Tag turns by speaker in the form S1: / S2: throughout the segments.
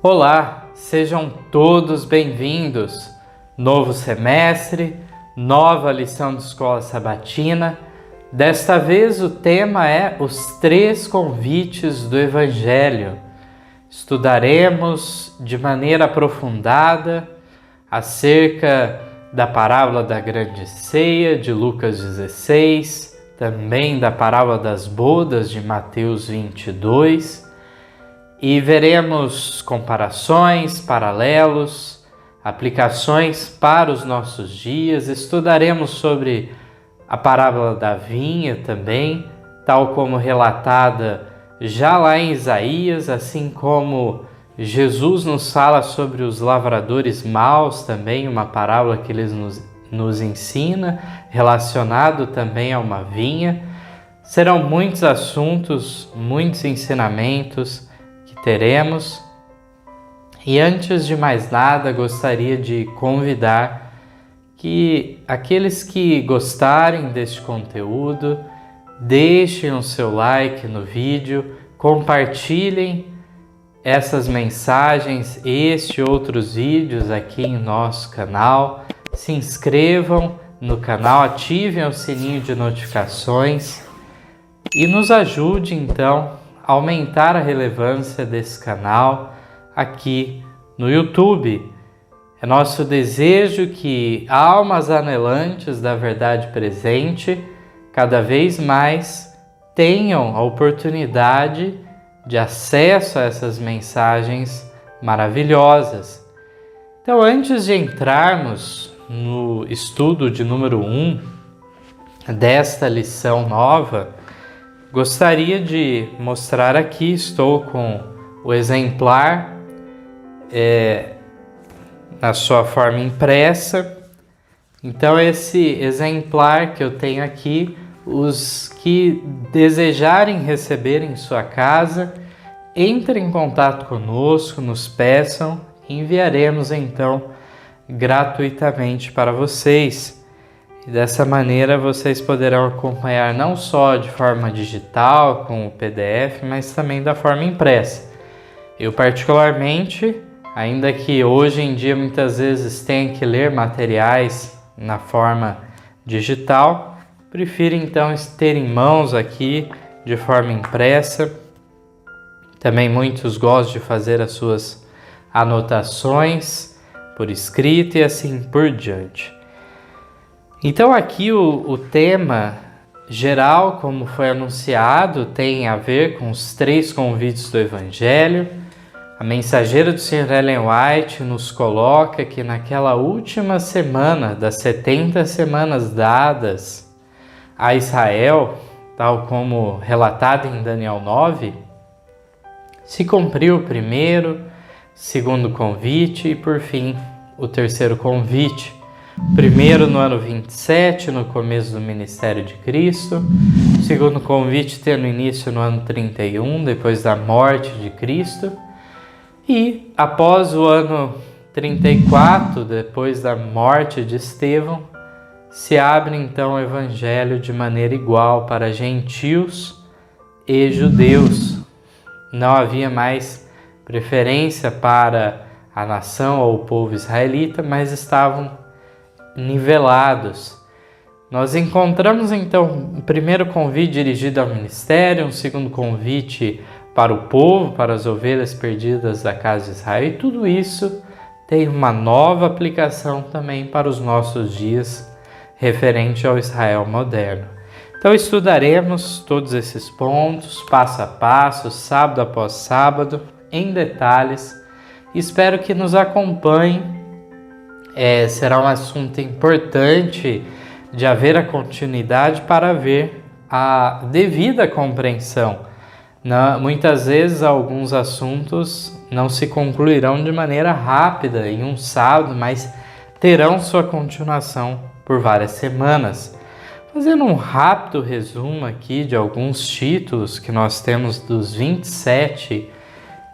S1: Olá, sejam todos bem-vindos. Novo semestre, nova lição de escola sabatina. Desta vez o tema é os 3 convites do Evangelho. Estudaremos de maneira aprofundada acerca da parábola da grande ceia de Lucas 16, também da parábola das bodas de Mateus 22, e veremos comparações, paralelos, aplicações para os nossos dias. Estudaremos sobre a parábola da vinha também, tal como relatada já lá em Isaías, assim como Jesus nos fala sobre os lavradores maus também, uma parábola que ele nos ensina, relacionado também a uma vinha. Serão muitos assuntos, muitos ensinamentos teremos. E antes de mais nada, gostaria de convidar que aqueles que gostarem deste conteúdo, deixem o seu like no vídeo, compartilhem essas mensagens, este e outros vídeos aqui em nosso canal, se inscrevam no canal, ativem o sininho de notificações e nos ajude então aumentar a relevância desse canal aqui no YouTube. É nosso desejo que almas anelantes da verdade presente cada vez mais tenham a oportunidade de acesso a essas mensagens maravilhosas. Então, antes de entrarmos no estudo de número 1 desta lição nova, gostaria de mostrar aqui, estou com o exemplar na sua forma impressa. Então esse exemplar que eu tenho aqui, os que desejarem receber em sua casa, entrem em contato conosco, nos peçam, enviaremos então gratuitamente para vocês. E dessa maneira vocês poderão acompanhar não só de forma digital, com o PDF, mas também da forma impressa. Eu particularmente, ainda que hoje em dia muitas vezes tenha que ler materiais na forma digital, prefiro então ter em mãos aqui de forma impressa. Também muitos gostam de fazer as suas anotações por escrito e assim por diante. Então aqui o tema geral, como foi anunciado, tem a ver com os 3 convites do Evangelho. A mensageira do Sr. Ellen White nos coloca que naquela última semana das 70 semanas dadas a Israel, tal como relatado em Daniel 9, se cumpriu o primeiro, segundo convite e, por fim, o terceiro convite. Primeiro no ano 27, no começo do ministério de Cristo. O segundo convite tendo início no ano 31, depois da morte de Cristo. E após o ano 34, depois da morte de Estevão, se abre então o Evangelho de maneira igual para gentios e judeus. Não havia mais preferência para a nação ou o povo israelita, mas estavam nivelados. Nós encontramos então o primeiro convite dirigido ao ministério, um segundo convite para o povo, para as ovelhas perdidas da casa de Israel, e tudo isso tem uma nova aplicação também para os nossos dias, referente ao Israel moderno. Então Então estudaremos todos esses pontos, passo a passo, sábado após sábado, em detalhes. Espero que nos acompanhe. Será um assunto importante de haver a continuidade para haver a devida compreensão. Muitas vezes alguns assuntos não se concluirão de maneira rápida em um sábado, mas terão sua continuação por várias semanas. Fazendo um rápido resumo aqui de alguns títulos que nós temos dos 27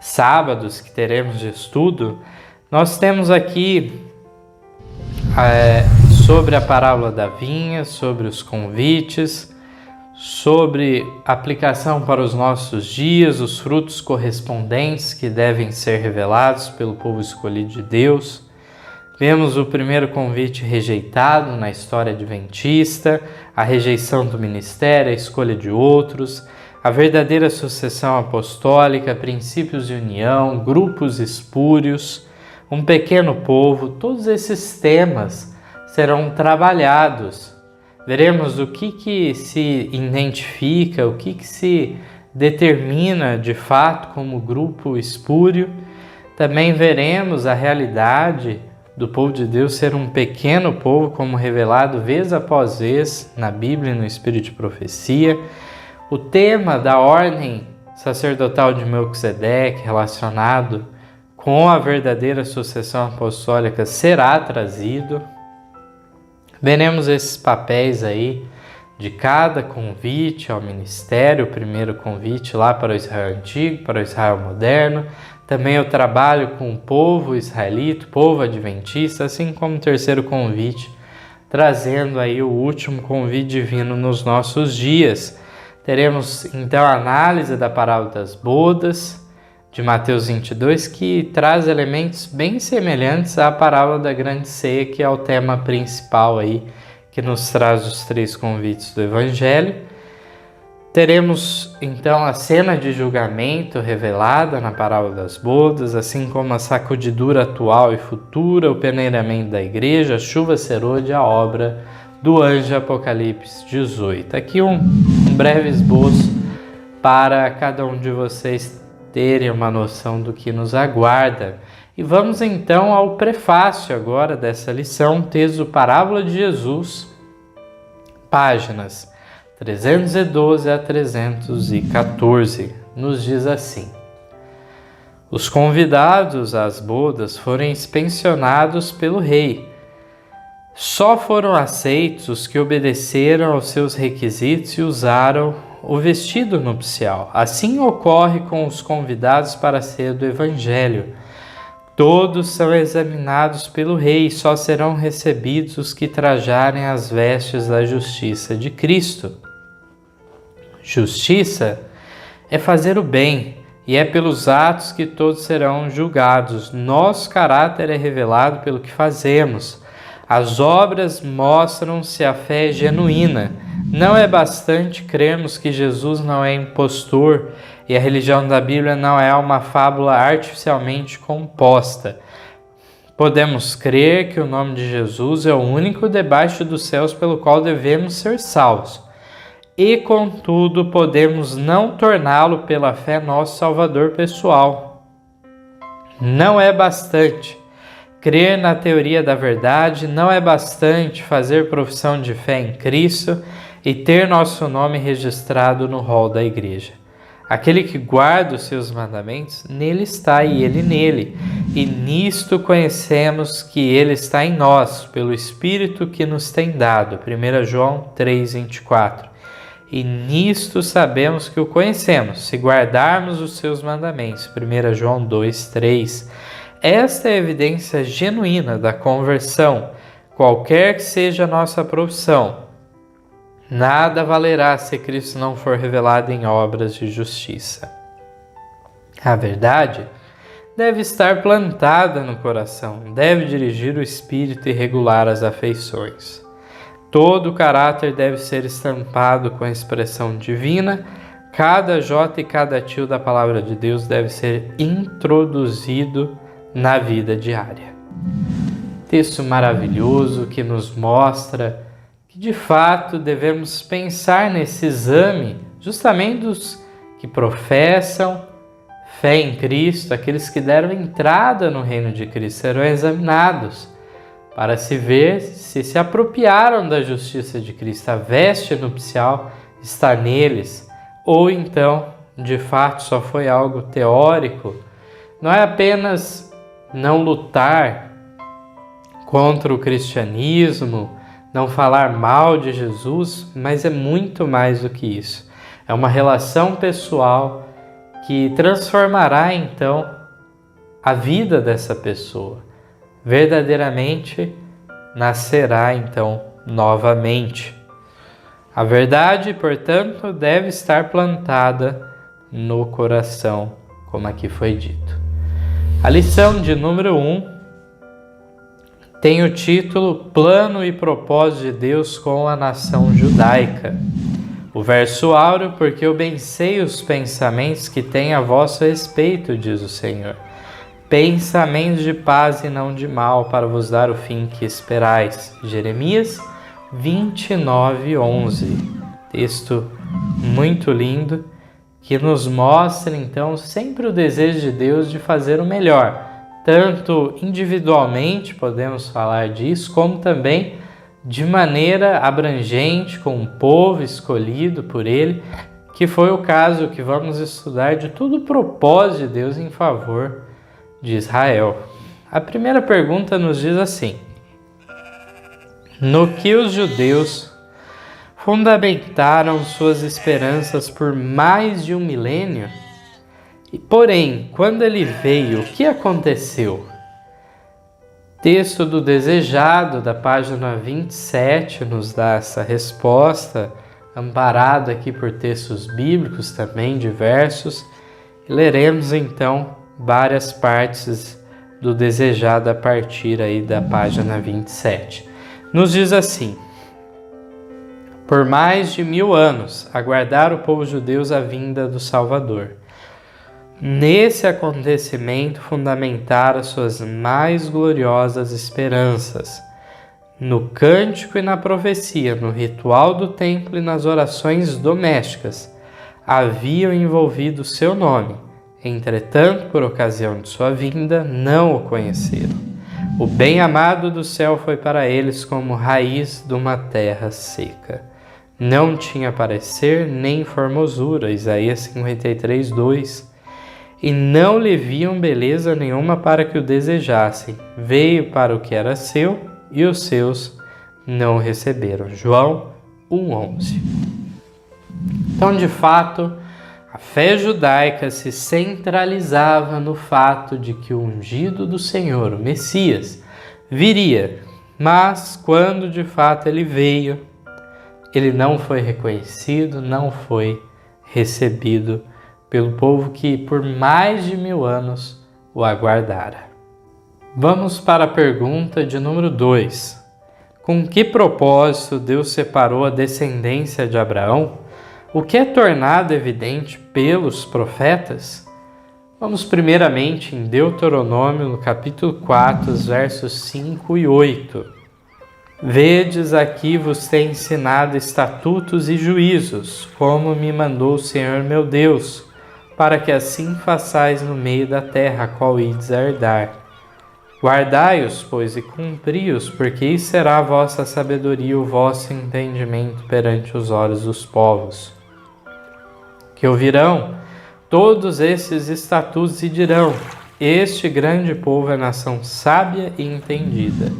S1: sábados que teremos de estudo, nós temos aqui sobre a parábola da vinha, sobre os convites, sobre aplicação para os nossos dias, os frutos correspondentes que devem ser revelados pelo povo escolhido de Deus. Vemos o primeiro convite rejeitado na história adventista, a rejeição do ministério, a escolha de outros, a verdadeira sucessão apostólica, princípios de união, grupos espúrios, um pequeno povo. Todos esses temas serão trabalhados. Veremos o que se identifica, o que se determina de fato como grupo espúrio. Também veremos a realidade do povo de Deus ser um pequeno povo, como revelado vez após vez na Bíblia e no Espírito de Profecia. O tema da ordem sacerdotal de Melquisedeque, relacionado com a verdadeira sucessão apostólica, será trazido. Veremos esses papéis aí de cada convite ao ministério. O primeiro convite lá para o Israel antigo, para o Israel moderno. Também o trabalho com o povo israelita, povo adventista, assim como o terceiro convite, trazendo aí o último convite divino nos nossos dias. Teremos então a análise da parábola das bodas, de Mateus 22, que traz elementos bem semelhantes à parábola da grande ceia, que é o tema principal aí, que nos traz os 3 convites do Evangelho. Teremos então a cena de julgamento revelada na parábola das bodas, assim como a sacudidura atual e futura, o peneiramento da igreja, a chuva serôdia, a obra do anjo Apocalipse 18. Aqui um breve esboço para cada um de vocês terem uma noção do que nos aguarda. E vamos então ao prefácio agora dessa lição, texto Parábola de Jesus, páginas 312 a 314, nos diz assim: Os convidados às bodas foram inspecionados pelo rei. Só foram aceitos os que obedeceram aos seus requisitos e usaram o vestido nupcial. Assim ocorre com os convidados para a ceia do Evangelho. Todos são examinados pelo rei, só serão recebidos os que trajarem as vestes da justiça de Cristo. Justiça é fazer o bem, e é pelos atos que todos serão julgados. Nosso caráter é revelado pelo que fazemos. As obras mostram se a fé é genuína. Não é bastante crermos que Jesus não é impostor e a religião da Bíblia não é uma fábula artificialmente composta. Podemos crer que o nome de Jesus é o único debaixo dos céus pelo qual devemos ser salvos. E, contudo, podemos não torná-lo pela fé nosso Salvador pessoal. Não é bastante crer na teoria da verdade, não é bastante fazer profissão de fé em Cristo e ter nosso nome registrado no rol da igreja. Aquele que guarda os seus mandamentos, nele está e ele nele. E nisto conhecemos que ele está em nós, pelo Espírito que nos tem dado. 1 João 3,24. E nisto sabemos que o conhecemos, se guardarmos os seus mandamentos. 1 João 2,3. Esta é a evidência genuína da conversão, qualquer que seja a nossa profissão. Nada valerá se Cristo não for revelado em obras de justiça. A verdade deve estar plantada no coração, deve dirigir o espírito e regular as afeições. Todo o caráter deve ser estampado com a expressão divina. Cada jota e cada tio da palavra de Deus deve ser introduzido na vida diária. Texto maravilhoso que nos mostra que de fato devemos pensar nesse exame justamente dos que professam fé em Cristo, aqueles que deram entrada no reino de Cristo, serão examinados para se ver se apropriaram da justiça de Cristo. A veste nupcial está neles, ou então, de fato, só foi algo teórico. Não é apenas não lutar contra o cristianismo, não falar mal de Jesus, mas é muito mais do que isso. É uma relação pessoal que transformará então a vida dessa pessoa. Verdadeiramente nascerá então novamente. A verdade, portanto, deve estar plantada no coração, como aqui foi dito. A lição de número 1 tem o título Plano e Propósito de Deus com a Nação Judaica. O verso áureo, porque eu bem sei os pensamentos que tenho a vosso respeito, diz o Senhor. Pensamentos de paz e não de mal, para vos dar o fim que esperais. Jeremias 29:11. Texto muito lindo, que nos mostra então sempre o desejo de Deus de fazer o melhor. Tanto individualmente podemos falar disso, como também de maneira abrangente com o povo escolhido por Ele, que foi o caso que vamos estudar de todo o propósito de Deus em favor de Israel. A primeira pergunta nos diz assim: no que os judeus fundamentaram suas esperanças por mais de um milênio? Porém, quando ele veio, o que aconteceu? Texto do Desejado, da página 27, nos dá essa resposta, amparado aqui por textos bíblicos também diversos. Leremos então várias partes do Desejado a partir aí da página 27. Nos diz assim: por mais de 1000 anos, aguardaram o povo judeu a vinda do Salvador. Nesse acontecimento fundamentaram suas mais gloriosas esperanças. No cântico e na profecia, no ritual do templo e nas orações domésticas, haviam envolvido seu nome. Entretanto, por ocasião de sua vinda, não o conheceram. O bem-amado do céu foi para eles como raiz de uma terra seca. Não tinha parecer nem formosura. Isaías 53:2. E não lhe viam beleza nenhuma para que o desejassem. Veio para o que era seu, e os seus não o receberam. João 1:11. Então, de fato, a fé judaica se centralizava no fato de que o ungido do Senhor, o Messias, viria. Mas, quando de fato ele veio, ele não foi reconhecido, não foi recebido pelo povo que por mais de 1000 anos o aguardara. Vamos para a pergunta de número 2. Com que propósito Deus separou a descendência de Abraão? O que é tornado evidente pelos profetas? Vamos primeiramente em Deuteronômio, no capítulo 4, versos 5 e 8. Vedes, aqui vos tenho ensinado estatutos e juízos, como me mandou o Senhor meu Deus, para que assim façais no meio da terra, a qual ides a herdar. Guardai-os, pois, e cumpri-os, porque isso será a vossa sabedoria e o vosso entendimento perante os olhos dos povos, que ouvirão todos esses estatutos e dirão: este grande povo é nação sábia e entendida.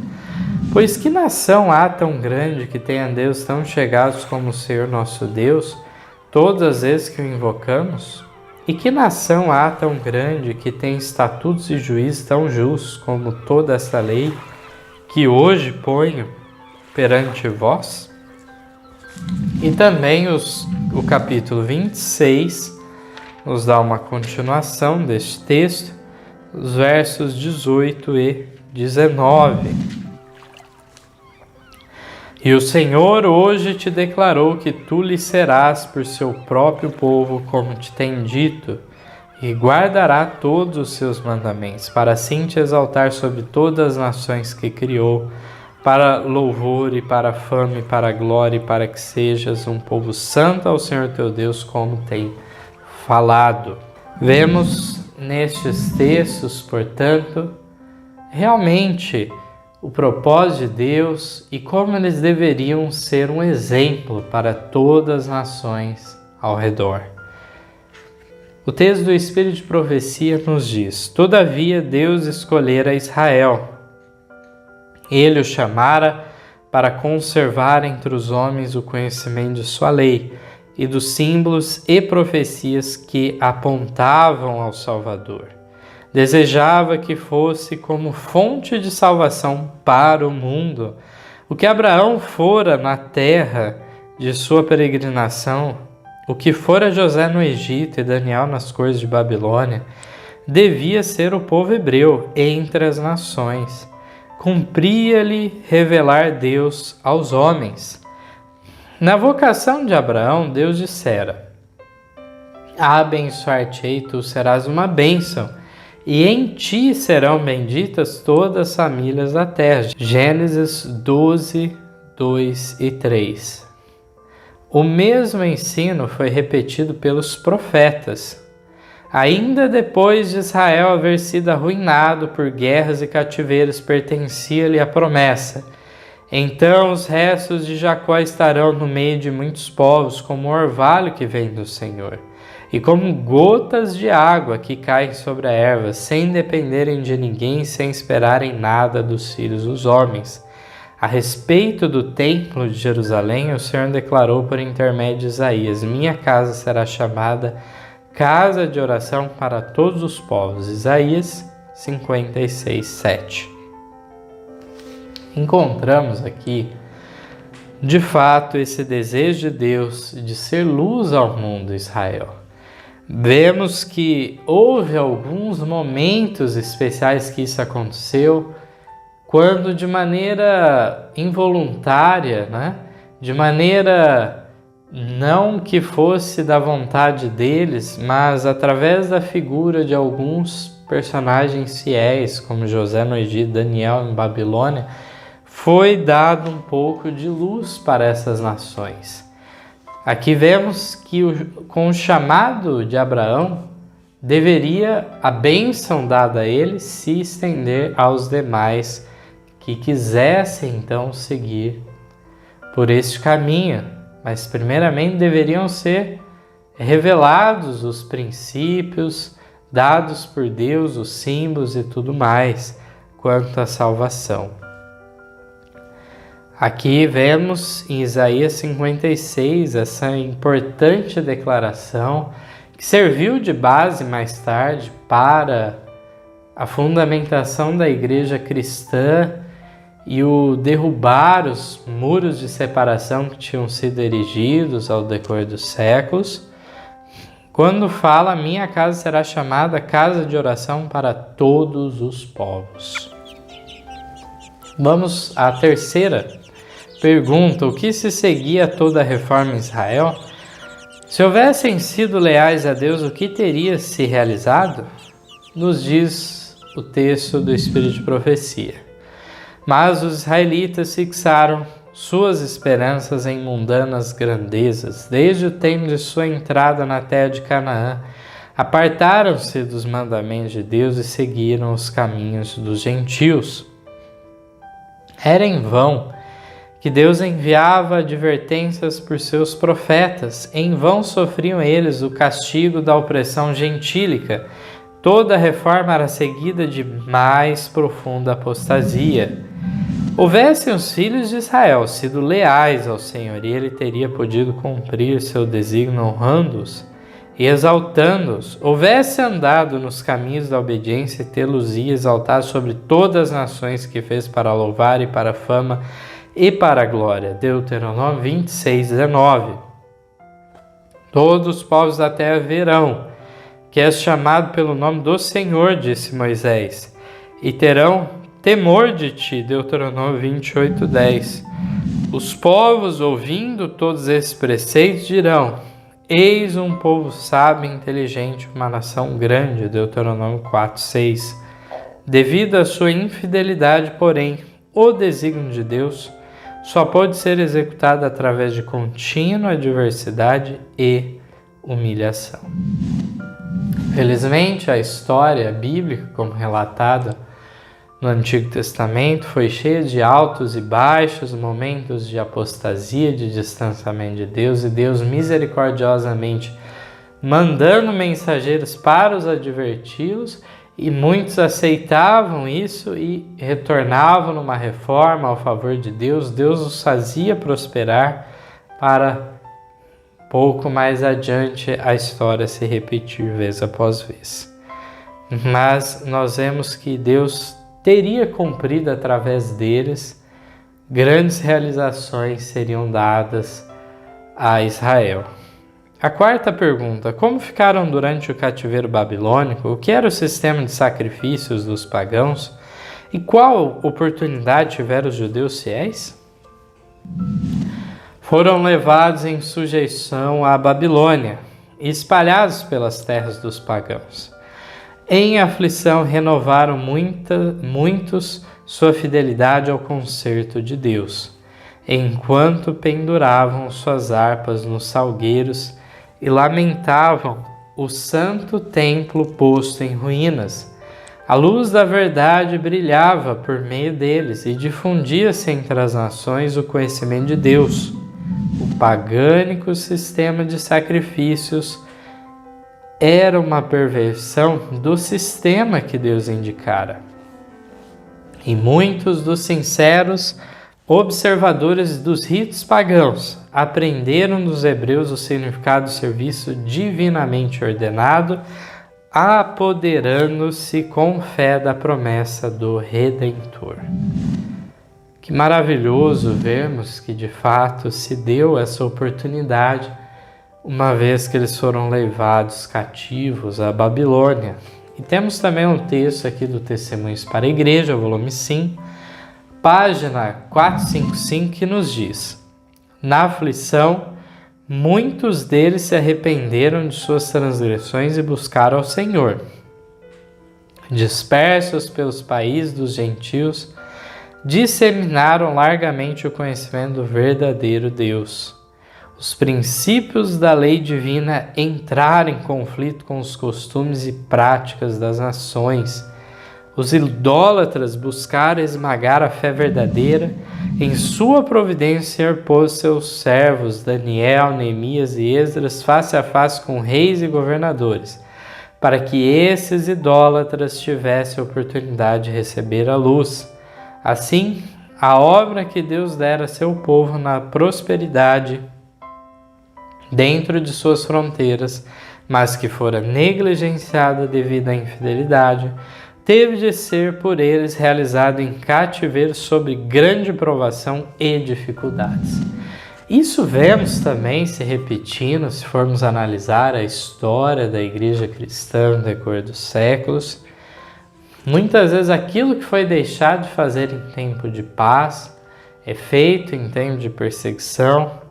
S1: Pois que nação há tão grande que tenha Deus tão chegados como o Senhor nosso Deus, todas as vezes que o invocamos? E que nação há tão grande que tem estatutos e juízes tão justos como toda essa lei que hoje ponho perante vós? E também o capítulo 26 nos dá uma continuação deste texto, os versos 18 e 19. E o Senhor hoje te declarou que tu lhe serás por seu próprio povo, como te tem dito, e guardará todos os seus mandamentos, para assim te exaltar sobre todas as nações que criou, para louvor e para fama e para glória, e para que sejas um povo santo ao Senhor teu Deus, como tem falado. Vemos nestes textos, portanto, realmente o propósito de Deus e como eles deveriam ser um exemplo para todas as nações ao redor. O texto do Espírito de Profecia nos diz: todavia Deus escolhera Israel. Ele o chamara para conservar entre os homens o conhecimento de sua lei e dos símbolos e profecias que apontavam ao Salvador. Desejava que fosse como fonte de salvação para o mundo, o que Abraão fora na terra de sua peregrinação, o que fora José no Egito e Daniel nas cortes de Babilônia, devia ser o povo hebreu entre as nações. Cumpria-lhe revelar Deus aos homens. Na vocação de Abraão, Deus dissera: abençoar-te-ei, tu serás uma bênção, e em ti serão benditas todas as famílias da terra. Gênesis 12, 2 e 3. O mesmo ensino foi repetido pelos profetas. Ainda depois de Israel haver sido arruinado por guerras e cativeiros, pertencia-lhe a promessa: então os restos de Jacó estarão no meio de muitos povos, como o orvalho que vem do Senhor, e como gotas de água que caem sobre a erva, sem dependerem de ninguém, sem esperarem nada dos filhos dos homens. A respeito do templo de Jerusalém, o Senhor declarou por intermédio de Isaías: minha casa será chamada casa de oração para todos os povos. Isaías 56, 7. Encontramos aqui, de fato, esse desejo de Deus de ser luz ao mundo, Israel. Vemos que houve alguns momentos especiais que isso aconteceu, quando de maneira involuntária, de maneira não que fosse da vontade deles, mas através da figura de alguns personagens fiéis, como José no Egito, Daniel em Babilônia, foi dado um pouco de luz para essas nações. Aqui vemos que com o chamado de Abraão, deveria a bênção dada a ele se estender aos demais que quisessem então seguir por este caminho. Mas primeiramente deveriam ser revelados os princípios dados por Deus, os símbolos e tudo mais quanto à salvação. Aqui vemos em Isaías 56 essa importante declaração que serviu de base mais tarde para a fundamentação da igreja cristã e o derrubar os muros de separação que tinham sido erigidos ao decorrer dos séculos, quando fala: minha casa será chamada casa de oração para todos os povos. Vamos à terceira pergunta: o que se seguia a toda a reforma em Israel? Se houvessem sido leais a Deus, o que teria se realizado? Nos diz o texto do Espírito de Profecia. Mas os israelitas fixaram suas esperanças em mundanas grandezas. Desde o tempo de sua entrada na terra de Canaã, apartaram-se dos mandamentos de Deus e seguiram os caminhos dos gentios. Era em vão que Deus enviava advertências por seus profetas. Em vão sofriam eles o castigo da opressão gentílica. Toda reforma era seguida de mais profunda apostasia. Houvessem os filhos de Israel sido leais ao Senhor, e ele teria podido cumprir seu desígnio honrando-os e exaltando-os. Houvesse andado nos caminhos da obediência e tê-los-ia exaltado sobre todas as nações que fez para louvar e para a fama e para a glória. Deuteronômio 26, 19. Todos os povos da terra verão que és chamado pelo nome do Senhor, disse Moisés, e terão temor de ti. Deuteronômio 28, 10. Os povos, ouvindo todos esses preceitos, dirão: eis um povo sábio e inteligente, uma nação grande. Deuteronômio 4, 6. Devido à sua infidelidade, porém, o desígnio de Deus só pode ser executado através de contínua adversidade e humilhação. Felizmente, a história bíblica, como relatada no Antigo Testamento, foi cheia de altos e baixos, momentos de apostasia, de distanciamento de Deus, e Deus misericordiosamente mandando mensageiros para os adverti-los, e muitos aceitavam isso e retornavam numa reforma ao favor de Deus. Deus os fazia prosperar para pouco mais adiante a história se repetir vez após vez. Mas nós vemos que Deus teria cumprido através deles, grandes realizações seriam dadas a Israel. A quarta pergunta: como ficaram durante o cativeiro babilônico? O que era o sistema de sacrifícios dos pagãos? E qual oportunidade tiveram os judeus fiéis? Foram levados em sujeição à Babilônia e espalhados pelas terras dos pagãos. Em aflição renovaram muitos sua fidelidade ao concerto de Deus, enquanto penduravam suas harpas nos salgueiros e lamentavam o santo templo posto em ruínas. A luz da verdade brilhava por meio deles e difundia-se entre as nações o conhecimento de Deus. O pagânico sistema de sacrifícios era uma perversão do sistema que Deus indicara. E muitos dos sinceros observadores dos ritos pagãos aprenderam dos hebreus o significado do serviço divinamente ordenado, apoderando-se com fé da promessa do Redentor. Que maravilhoso vermos que de fato se deu essa oportunidade, uma vez que eles foram levados cativos à Babilônia. E temos também um texto aqui do Testemunhos para a Igreja, volume 5, página 455, que nos diz: na aflição, muitos deles se arrependeram de suas transgressões e buscaram ao Senhor. Dispersos pelos países dos gentios, disseminaram largamente o conhecimento do verdadeiro Deus. Os princípios da lei divina entraram em conflito com os costumes e práticas das nações. Os idólatras buscaram esmagar a fé verdadeira. Em sua providência pôs seus servos Daniel, Neemias e Esdras face a face com reis e governadores, para que esses idólatras tivessem a oportunidade de receber a luz. Assim, a obra que Deus dera a seu povo na prosperidade dentro de suas fronteiras, mas que fora negligenciada devido à infidelidade, teve de ser por eles realizado em cativeiro sob grande provação e dificuldades. Isso vemos também se repetindo se formos analisar a história da igreja cristã no decorrer dos séculos. Muitas vezes aquilo que foi deixado de fazer em tempo de paz é feito em tempo de perseguição,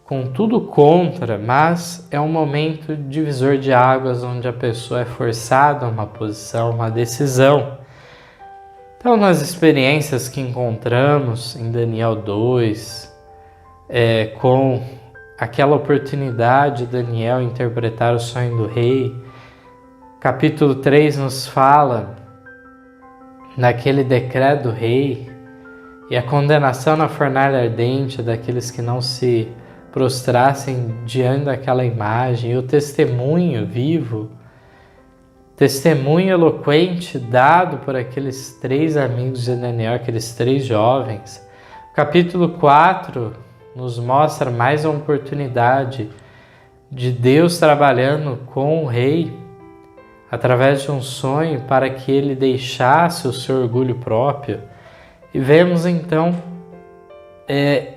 S1: com tudo contra, mas é um momento divisor de águas onde a pessoa é forçada a uma posição, uma decisão. Então, nas experiências que encontramos em Daniel 2, com aquela oportunidade de Daniel interpretar o sonho do rei, capítulo 3 nos fala naquele decreto do rei e a condenação na fornalha ardente daqueles que não se prostrassem diante daquela imagem, e o testemunho vivo, testemunho eloquente dado por aqueles 3 amigos de Daniel, aqueles 3 jovens. O capítulo 4 nos mostra mais uma oportunidade de Deus trabalhando com o rei através de um sonho para que ele deixasse o seu orgulho próprio. E vemos então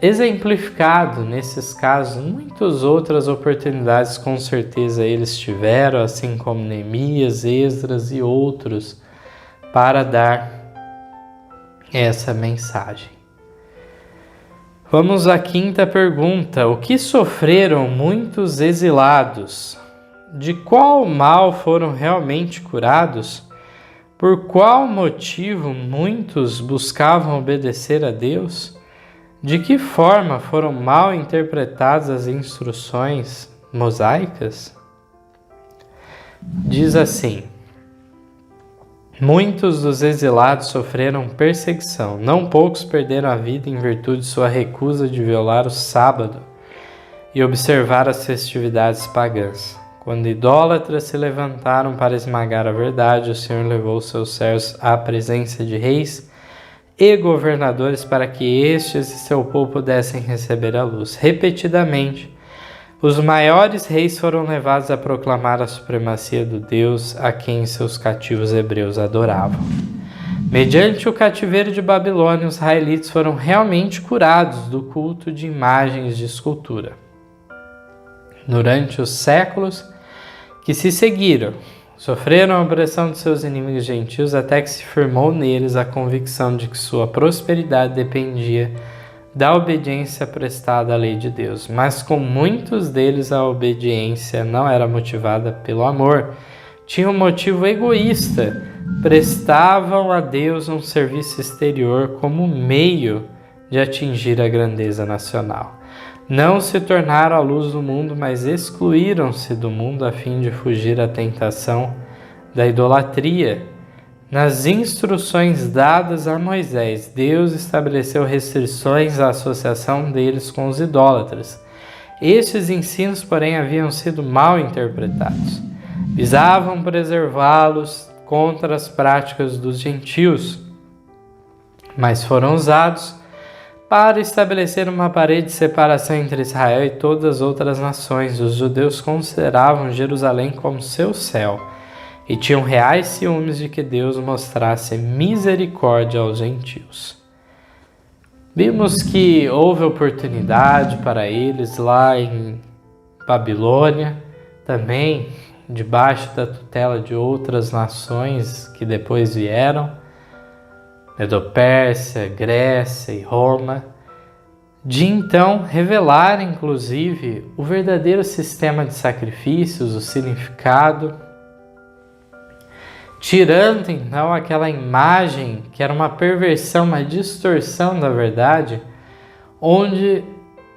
S1: exemplificado nesses casos muitas outras oportunidades, com certeza eles tiveram, assim como Neemias, Esdras e outros, para dar essa mensagem. Vamos à quinta pergunta: o que sofreram muitos exilados? De qual mal foram realmente curados? Por qual motivo muitos buscavam obedecer a Deus? De que forma foram mal interpretadas as instruções mosaicas? Diz assim: muitos dos exilados sofreram perseguição, não poucos perderam a vida em virtude de sua recusa de violar o sábado e observar as festividades pagãs. Quando idólatras se levantaram para esmagar a verdade, o Senhor levou seus servos à presença de reis e governadores para que estes e seu povo pudessem receber a luz. Repetidamente, os maiores reis foram levados a proclamar a supremacia do Deus a quem seus cativos hebreus adoravam. Mediante o cativeiro de Babilônia, os israelitas foram realmente curados do culto de imagens de escultura. Durante os séculos que se seguiram, sofreram a opressão de seus inimigos gentios até que se firmou neles a convicção de que sua prosperidade dependia da obediência prestada à lei de Deus. Mas com muitos deles a obediência não era motivada pelo amor, tinha um motivo egoísta, prestavam a Deus um serviço exterior como meio de atingir a grandeza nacional. Não se tornaram a luz do mundo, mas excluíram-se do mundo a fim de fugir à tentação da idolatria. Nas instruções dadas a Moisés, Deus estabeleceu restrições à associação deles com os idólatras. Estes ensinos, porém, haviam sido mal interpretados. Visavam preservá-los contra as práticas dos gentios, mas foram usados para estabelecer uma parede de separação entre Israel e todas as outras nações. Os judeus consideravam Jerusalém como seu céu e tinham reais ciúmes de que Deus mostrasse misericórdia aos gentios. Vimos que houve oportunidade para eles lá em Babilônia, também debaixo da tutela de outras nações que depois vieram, Medo-Pérsia, Grécia e Roma, de então revelar inclusive o verdadeiro sistema de sacrifícios, o significado, tirando então aquela imagem que era uma perversão, uma distorção da verdade, onde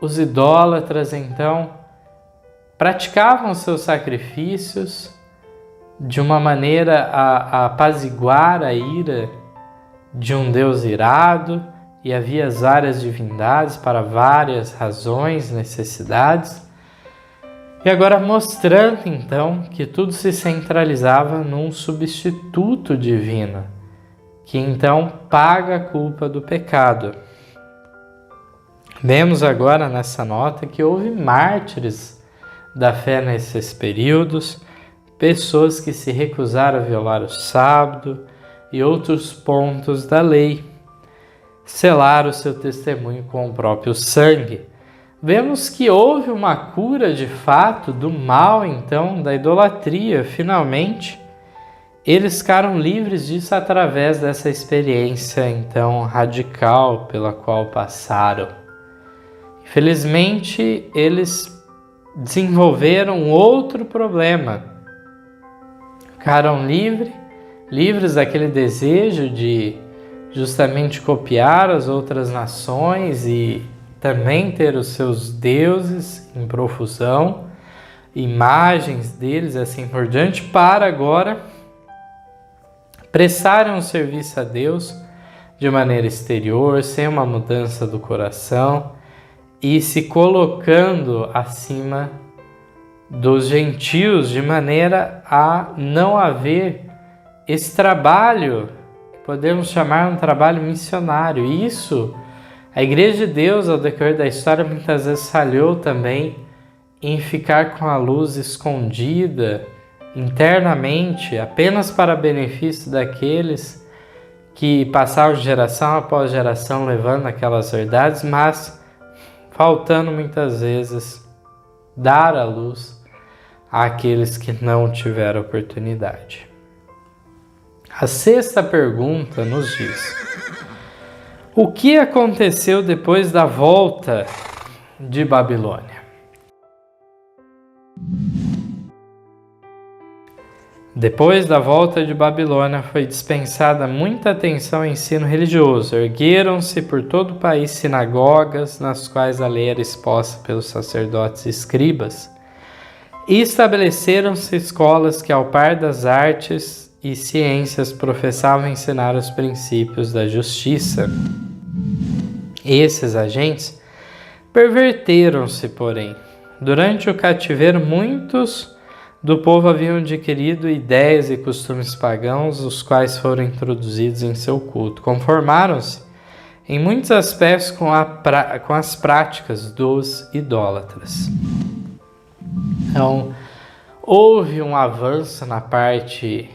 S1: os idólatras então praticavam seus sacrifícios de uma maneira a apaziguar a ira de um Deus irado, e havia várias divindades para várias razões, necessidades, e agora mostrando então que tudo se centralizava num substituto divino, que então paga a culpa do pecado. Vemos agora nessa nota que houve mártires da fé nesses períodos, pessoas que se recusaram a violar o sábado e outros pontos da lei, selar o seu testemunho com o próprio sangue. Vemos que houve uma cura de fato do mal, então, da idolatria. Finalmente, eles ficaram livres disso através dessa experiência, então, radical pela qual passaram. Infelizmente, eles desenvolveram outro problema. Ficaram livres daquele desejo de justamente copiar as outras nações e também ter os seus deuses em profusão, imagens deles assim por diante, para agora prestarem um serviço a Deus de maneira exterior, sem uma mudança do coração e se colocando acima dos gentios, de maneira a não haver esse trabalho, que podemos chamar um trabalho missionário. Isso, a Igreja de Deus, ao decorrer da história, muitas vezes falhou também em ficar com a luz escondida internamente, apenas para benefício daqueles que passaram geração após geração levando aquelas verdades, mas faltando muitas vezes dar a luz àqueles que não tiveram oportunidade. A sexta pergunta nos diz: o que aconteceu depois da volta de Babilônia? Depois da volta de Babilônia, foi dispensada muita atenção ao ensino religioso. Ergueram-se por todo o país sinagogas, nas quais a lei era exposta pelos sacerdotes e escribas. E estabeleceram-se escolas que, ao par das artes e ciências, professavam ensinar os princípios da justiça. Esses agentes perverteram-se, porém. Durante o cativeiro, muitos do povo haviam adquirido ideias e costumes pagãos, os quais foram introduzidos em seu culto. Conformaram-se, em muitos aspectos, com as práticas dos idólatras. Então, houve um avanço na parte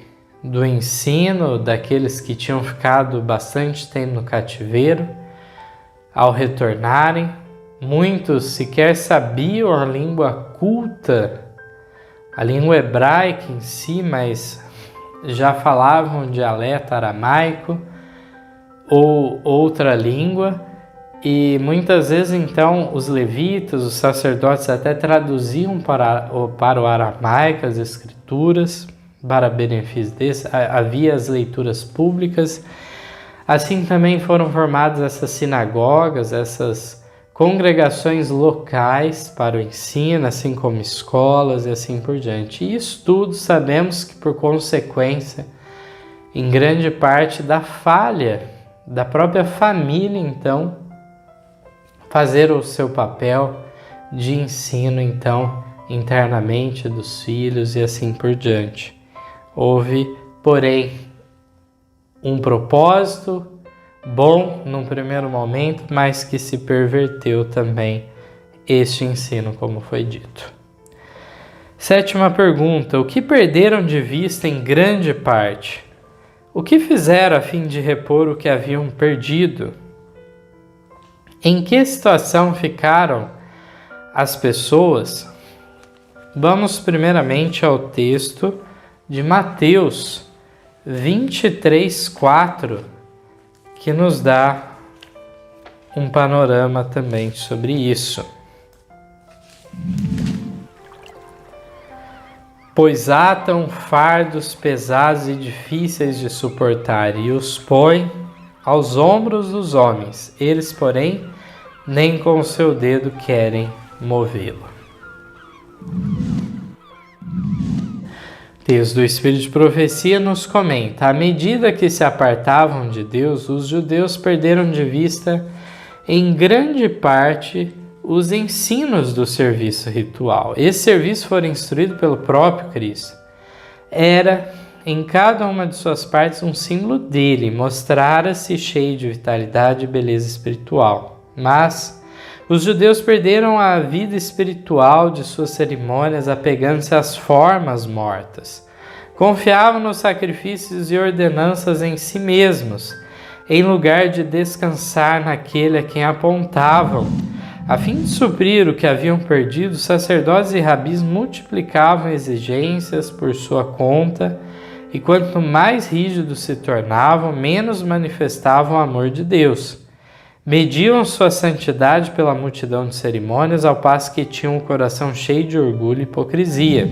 S1: do ensino daqueles que tinham ficado bastante tempo no cativeiro. Ao retornarem, muitos sequer sabiam a língua culta, a língua hebraica em si, mas já falavam um dialeto aramaico ou outra língua, e muitas vezes então os levitas, os sacerdotes até traduziam para o aramaico as escrituras, para benefício desse. Havia as leituras públicas. Assim também foram formadas essas sinagogas, essas congregações locais para o ensino, assim como escolas e assim por diante. E isso tudo sabemos que por consequência, em grande parte, da falha da própria família, então, fazer o seu papel de ensino, então, internamente dos filhos e assim por diante. Houve, porém, um propósito bom num primeiro momento, mas que se perverteu também este ensino, como foi dito. Sétima pergunta: o que perderam de vista em grande parte? O que fizeram a fim de repor o que haviam perdido? Em que situação ficaram as pessoas? Vamos primeiramente ao texto de Mateus 23:4, que nos dá um panorama também sobre isso. Pois atam fardos pesados e difíceis de suportar e os põem aos ombros dos homens. Eles, porém, nem com o seu dedo querem movê-lo. O texto do Espírito de Profecia nos comenta: à medida que se apartavam de Deus, os judeus perderam de vista, em grande parte, os ensinos do serviço ritual. Esse serviço foi instruído pelo próprio Cristo. Era, em cada uma de suas partes, um símbolo dele, mostrara-se cheio de vitalidade e beleza espiritual. Mas os judeus perderam a vida espiritual de suas cerimônias, apegando-se às formas mortas. Confiavam nos sacrifícios e ordenanças em si mesmos, em lugar de descansar naquele a quem apontavam. A fim de suprir o que haviam perdido, sacerdotes e rabis multiplicavam exigências por sua conta, e quanto mais rígidos se tornavam, menos manifestavam o amor de Deus. Mediam sua santidade pela multidão de cerimônias, ao passo que tinham o coração cheio de orgulho e hipocrisia.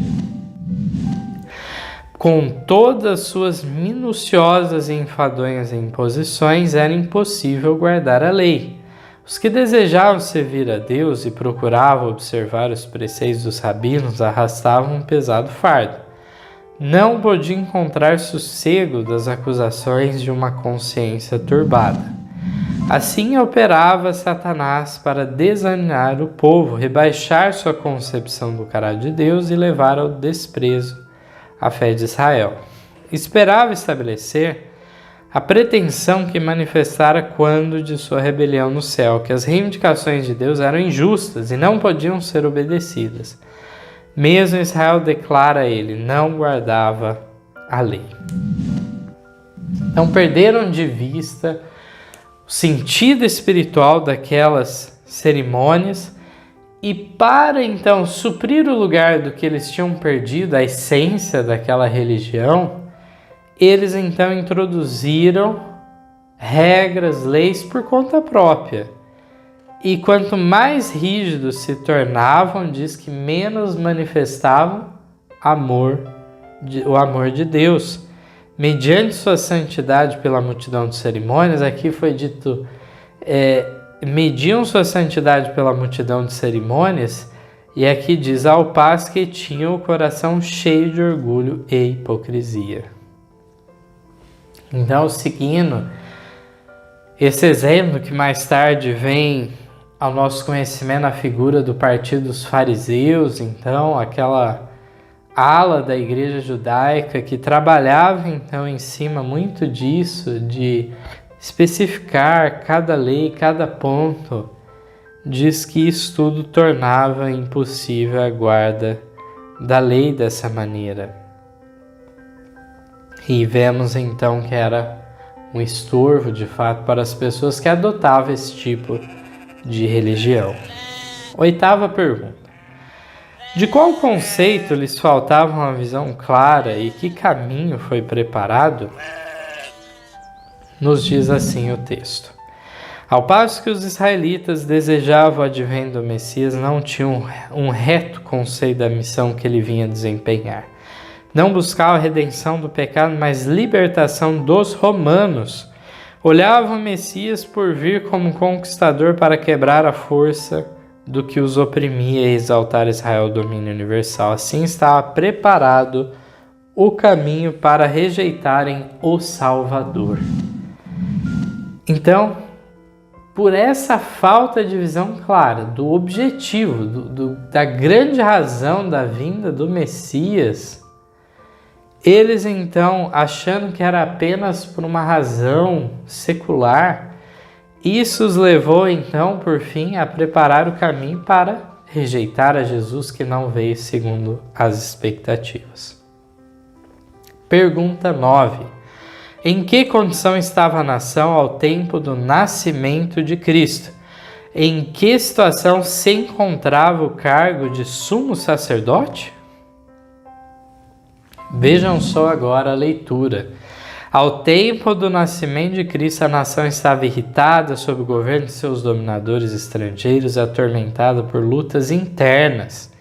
S1: Com todas suas minuciosas e enfadonhas imposições, era impossível guardar a lei. Os que desejavam servir a Deus e procuravam observar os preceitos dos rabinos arrastavam um pesado fardo. Não podiam encontrar sossego das acusações de uma consciência turbada. Assim operava Satanás para desanimar o povo, rebaixar sua concepção do caráter de Deus e levar ao desprezo a fé de Israel. Esperava estabelecer a pretensão que manifestara quando de sua rebelião no céu, que as reivindicações de Deus eram injustas e não podiam ser obedecidas. Mesmo Israel, declara ele, não guardava a lei. Então perderam de vista o sentido espiritual daquelas cerimônias, e para então suprir o lugar do que eles tinham perdido, a essência daquela religião, eles então introduziram regras, leis por conta própria. E quanto mais rígidos se tornavam, diz que menos manifestavam amor o amor de Deus. Mediante sua santidade pela multidão de cerimônias, aqui foi dito, mediam sua santidade pela multidão de cerimônias, e aqui diz, ao passo que tinham o coração cheio de orgulho e hipocrisia. Então, seguindo esse exemplo que mais tarde vem ao nosso conhecimento a figura do partido dos fariseus, então aquela ala da igreja judaica que trabalhava então em cima muito disso, de especificar cada lei, cada ponto, diz que isso tudo tornava impossível a guarda da lei dessa maneira. E vemos então que era um estorvo de fato para as pessoas que adotavam esse tipo de religião. 8ª pergunta. De qual conceito lhes faltava uma visão clara e que caminho foi preparado? Nos diz assim o texto. Ao passo que os israelitas desejavam o advento do Messias, não tinham um reto conceito da missão que ele vinha desempenhar. Não buscavam a redenção do pecado, mas libertação dos romanos. Olhavam o Messias por vir como conquistador para quebrar a força do que os oprimia e exaltar Israel ao domínio universal. Assim estava preparado o caminho para rejeitarem o Salvador. Então, por essa falta de visão clara do objetivo, da grande razão da vinda do Messias, eles então, achando que era apenas por uma razão secular, isso os levou então, por fim, a preparar o caminho para rejeitar a Jesus que não veio segundo as expectativas. Pergunta 9. Em que condição estava a nação ao tempo do nascimento de Cristo? Em que situação se encontrava o cargo de sumo sacerdote? Vejam só agora a leitura. Ao tempo do nascimento de Cristo, a nação estava irritada sob o governo de seus dominadores estrangeiros e atormentada por lutas internas.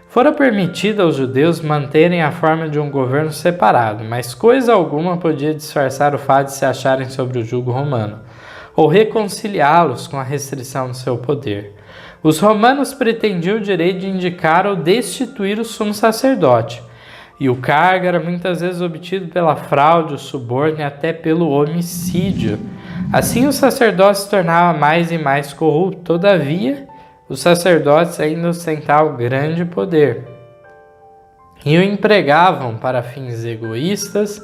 S1: Fora permitido aos judeus manterem a forma de um governo separado, mas coisa alguma podia disfarçar o fato de se acharem sob o jugo romano, ou reconciliá-los com a restrição do seu poder. Os romanos pretendiam o direito de indicar ou destituir o sumo sacerdote, e o cargo era muitas vezes obtido pela fraude, o suborno e até pelo homicídio. Assim o sacerdote se tornava mais e mais corrupto. Todavia, os sacerdotes ainda ostentavam grande poder e o empregavam para fins egoístas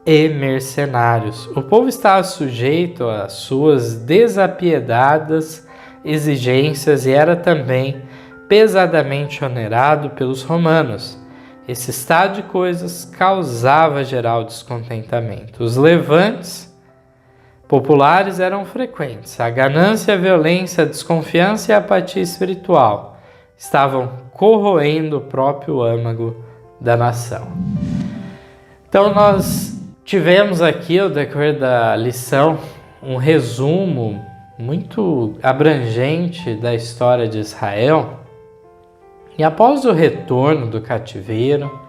S1: e mercenários. O povo estava sujeito às suas desapiedadas exigências e era também pesadamente onerado pelos romanos. Esse estado de coisas causava geral descontentamento. Os levantes populares eram frequentes. A ganância, a violência, a desconfiança e a apatia espiritual estavam corroendo o próprio âmago da nação. Então nós tivemos aqui, ao decorrer da lição, um resumo muito abrangente da história de Israel. E após o retorno do cativeiro,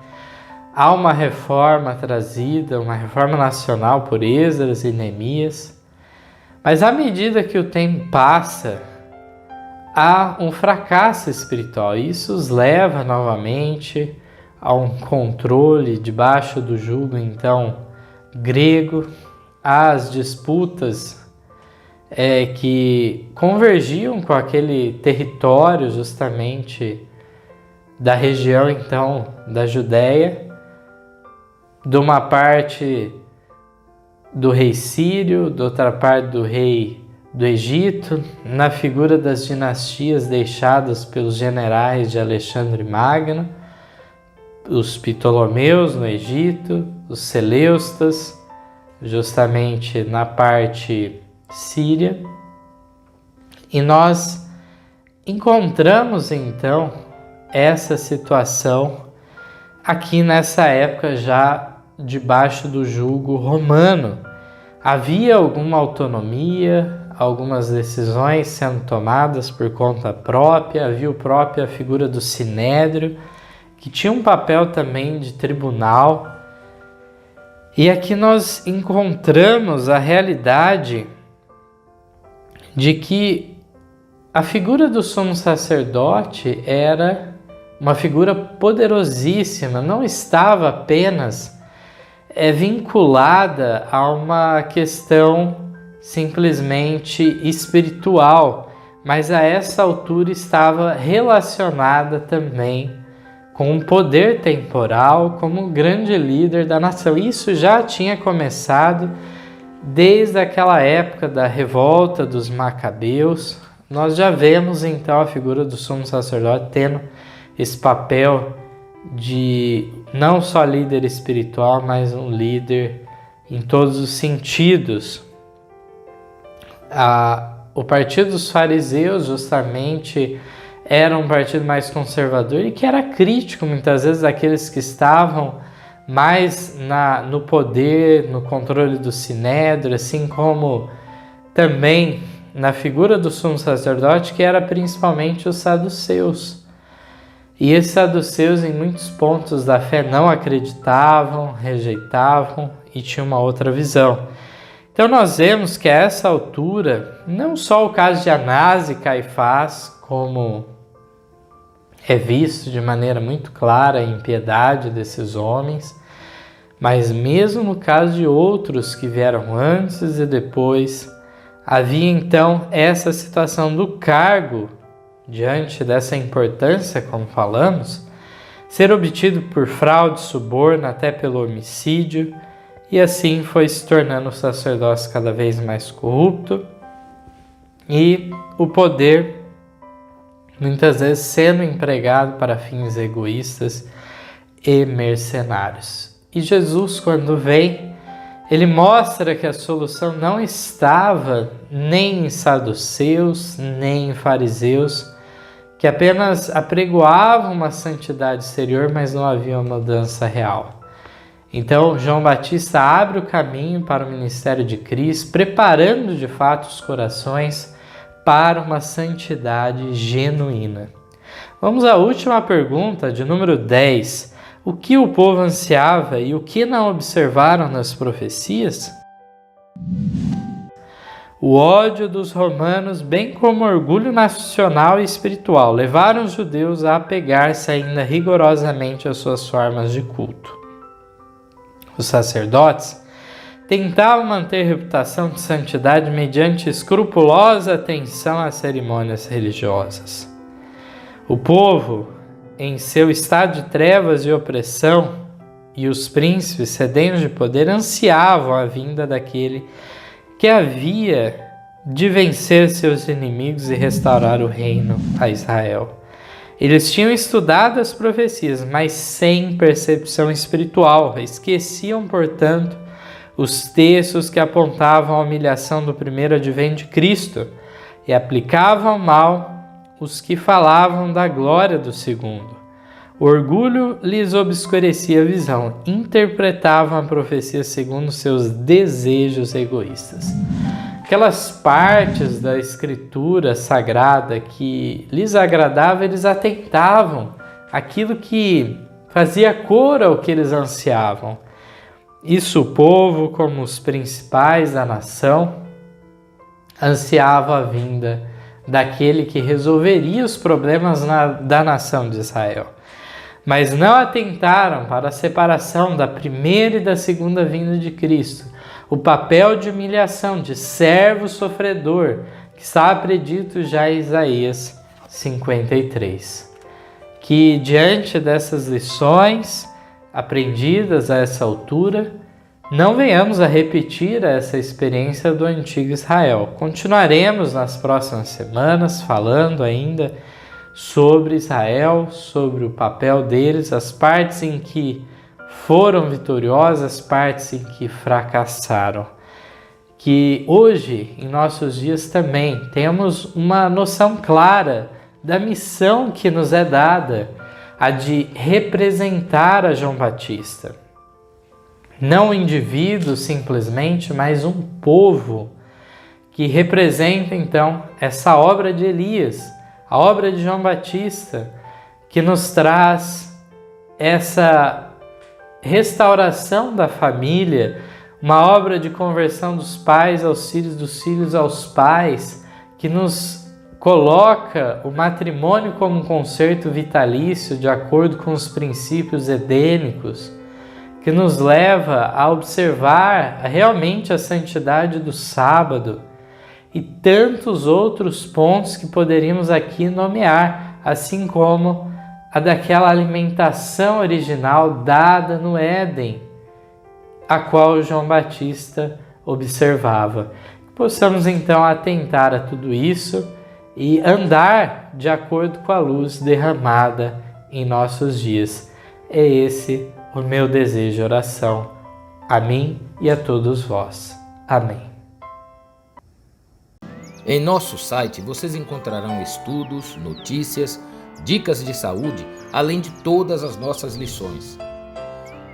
S1: há uma reforma trazida, uma reforma nacional por Esdras e Neemias. Mas à medida que o tempo passa, há um fracasso espiritual. Isso os leva novamente a um controle debaixo do jugo, então, grego, às disputas que convergiam com aquele território justamente da região, então, da Judéia, de uma parte do rei Sírio, de outra parte do rei do Egito, na figura das dinastias deixadas pelos generais de Alexandre Magno, os Ptolomeus no Egito, os Seleustas, justamente na parte síria. E nós encontramos, então, essa situação aqui nessa época já debaixo do jugo romano. Havia alguma autonomia, algumas decisões sendo tomadas por conta própria, havia a própria figura do sinédrio, que tinha um papel também de tribunal. E aqui nós encontramos a realidade de que a figura do sumo sacerdote era uma figura poderosíssima, não estava apenas vinculada a uma questão simplesmente espiritual, mas a essa altura estava relacionada também com um poder temporal como grande líder da nação. Isso já tinha começado desde aquela época da revolta dos Macabeus. Nós já vemos então a figura do sumo sacerdote tendo esse papel de não só líder espiritual, mas um líder em todos os sentidos. O partido dos fariseus justamente era um partido mais conservador e que era crítico muitas vezes daqueles que estavam mais no poder, no controle do sinédrio, assim como também na figura do sumo sacerdote, que era principalmente os saduceus. E esses saduceus, em muitos pontos da fé, não acreditavam, rejeitavam e tinham uma outra visão. Então nós vemos que a essa altura, não só o caso de Anás e Caifás, como é visto de maneira muito clara a impiedade desses homens, mas mesmo no caso de outros que vieram antes e depois, havia então essa situação do cargo, diante dessa importância, como falamos, ser obtido por fraude, suborno, até pelo homicídio, e assim foi se tornando o sacerdócio cada vez mais corrupto e o poder muitas vezes sendo empregado para fins egoístas e mercenários. E Jesus, quando vem, ele mostra que a solução não estava nem em saduceus, nem em fariseus, que apenas apregoavam uma santidade exterior, mas não havia uma mudança real. Então, João Batista abre o caminho para o ministério de Cristo, preparando de fato os corações para uma santidade genuína. Vamos à última pergunta, de número 10. O que o povo ansiava e o que não observaram nas profecias? O ódio dos romanos, bem como o orgulho nacional e espiritual, levaram os judeus a apegar-se ainda rigorosamente às suas formas de culto. Os sacerdotes tentavam manter reputação de santidade mediante escrupulosa atenção às cerimônias religiosas. O povo, em seu estado de trevas e opressão, e os príncipes sedentos de poder ansiavam a vinda daquele que havia de vencer seus inimigos e restaurar o reino a Israel. Eles tinham estudado as profecias, mas sem percepção espiritual. Esqueciam, portanto, os textos que apontavam a humilhação do primeiro advento de Cristo e aplicavam mal os que falavam da glória do segundo. O orgulho lhes obscurecia a visão, interpretavam a profecia segundo seus desejos egoístas. Aquelas partes da escritura sagrada que lhes agradava, eles atentavam aquilo que fazia cor ao que eles ansiavam. Isso o povo, como os principais da nação, ansiava a vinda daquele que resolveria os problemas da nação de Israel. Mas não atentaram para a separação da primeira e da segunda vinda de Cristo, o papel de humilhação, de servo sofredor, que está predito já em Isaías 53. Que diante dessas lições aprendidas a essa altura, não venhamos a repetir essa experiência do antigo Israel. Continuaremos nas próximas semanas falando ainda sobre Israel, sobre o papel deles, as partes em que foram vitoriosas, as partes em que fracassaram. Que hoje, em nossos dias também, temos uma noção clara da missão que nos é dada, a de representar a João Batista. Não um indivíduo simplesmente, mas um povo que representa então essa obra de Elias, a obra de João Batista, que nos traz essa restauração da família, uma obra de conversão dos pais aos filhos, dos filhos aos pais, que nos coloca o matrimônio como um concerto vitalício de acordo com os princípios edênicos, que nos leva a observar realmente a santidade do sábado e tantos outros pontos que poderíamos aqui nomear, assim como a daquela alimentação original dada no Éden, a qual João Batista observava. Possamos então atentar a tudo isso e andar de acordo com a luz derramada em nossos dias. É esse o meu desejo de oração, a mim e a todos vós. Amém.
S2: Em nosso site vocês encontrarão estudos, notícias, dicas de saúde, além de todas as nossas lições.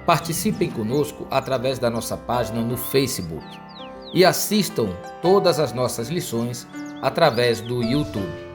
S2: Participem conosco através da nossa página no Facebook e assistam todas as nossas lições através do YouTube.